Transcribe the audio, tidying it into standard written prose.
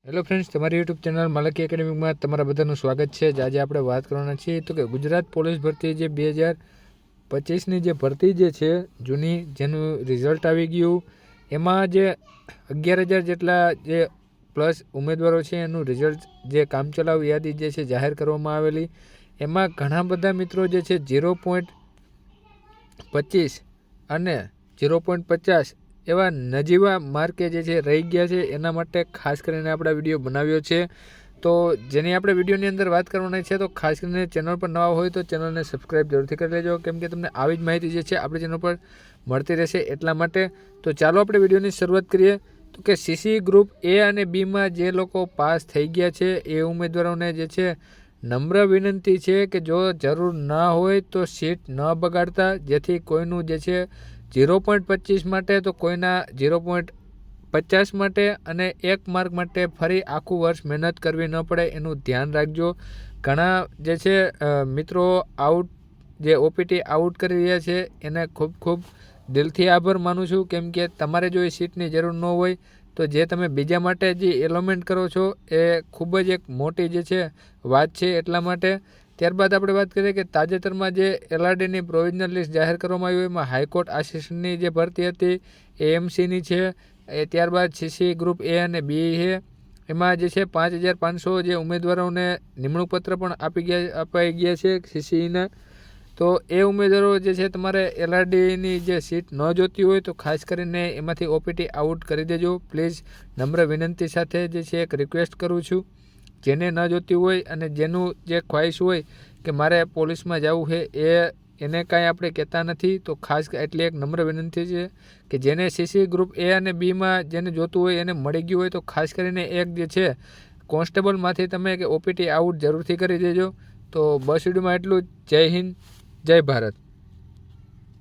Hello friends, તમારી YouTube channel માલકી એકેડેમીમાં તમારા બધાનું સ્વાગત છે. આજે આપણે વાત કરવાના છીએ તો કે ગુજરાત પોલીસ ભરતી જે 2025ની જે ભરતી જે છે જૂની, જેનું રિઝલ્ટ આવી ગયું, એમાં જે 11,000 જેટલા જે પ્લસ ઉમેદવારો છે એનું રિઝલ્ટ જે કામચલાઉ યાદી જે છે જાહેર કરવામાં આવેલી. એમાં ઘણા બધા મિત્રો જે છે 0.25 અને 0.50 એવા નજીવા માર્કે જે છે રહી ગયા છે. એના માટે ખાસ કરીને આપણે વિડીયો બનાવ્યો છે. તો જેની આપણે વિડીયોની અંદર વાત કરવાની છે, તો ખાસ કરીને ચેનલ પર નવા હોય તો ચેનલને સબસ્ક્રાઈબ જરૂરથી કરી લેજો, કેમ કે તમને આવી જ માહિતી જે છે આપણી ચેનલ પર મળતી રહેશે એટલા માટે. તો ચાલો આપણે વિડીયોની શરૂઆત કરીએ. તો કે સીસી ગ્રુપ એ અને બીમાં જે લોકો પાસ થઈ ગયા છે એ ઉમેદવારોને જે છે નમ્ર વિનંતી છે કે જો જરૂર ના હોય તો સીટ ન બગાડતા, જેથી કોઈનું જે છે 0.25 માટે તો કોઈના 0.50 માટે અને 1 માર્ક માટે ફરી આખું વર્ષ મહેનત કરવી ન પડે, એનું ધ્યાન રાખજો. ઘણા જે છે મિત્રો આઉટ જે ઓપીટી આઉટ કરી રહ્યા છે એને ખૂબ ખૂબ દિલથી આભાર માનું છું, કેમ કે તમારે જો એ સીટની જરૂર ન હોય તો જે તમે બીજા માટે જે એલોમેન્ટ કરો છો એ ખૂબ જ એક મોટી જે છે વાત છે એટલા માટે. ત્યારબાદ આપણે વાત કરીએ કે તાજેતરમાં જે એલઆરડીની પ્રોવિઝનલ લિસ્ટ જાહેર કરવામાં આવી, એમાં હાઈકોર્ટ આસિસ્ટન્ટની જે ભરતી હતી એએમસીની છે, એ ત્યારબાદ સીસી ગ્રુપ એ અને બી છે. એમાં જે છે 5,500 જે ઉમેદવારોને નિમણૂક પત્ર પણ અપાઈ ગયા છે સીસીઈના. તો એ ઉમેદવારો જે છે તમારે એલઆરડીની જે સીટ ન જોતી હોય તો ખાસ કરીને એમાંથી ઓપીટી આઉટ કરી દેજો પ્લીઝ. નમ્ર વિનંતી સાથે જે છે એક રિક્વેસ્ટ કરું છું. જેને ન જોતી હોય અને જેનું જે ખ્વાહિશ હોય કે મારે પોલીસમાં જવું છે એને કાંઈ આપણે કહેતા નથી, તો ખાસ એટલી એક નમ્ર વિનંતી છે કે જેને સીસી ગ્રુપ એ અને બીમાં જેને જોતું હોય એને મળી ગયું હોય તો ખાસ કરીને એક જે છે કોન્સ્ટેબલમાંથી તમે કે ઓપીટી આઉટ જરૂરથી કરી દેજો. તો બસ વિડીયોમાં એટલું જ. જય હિન્દ, જય ભારત.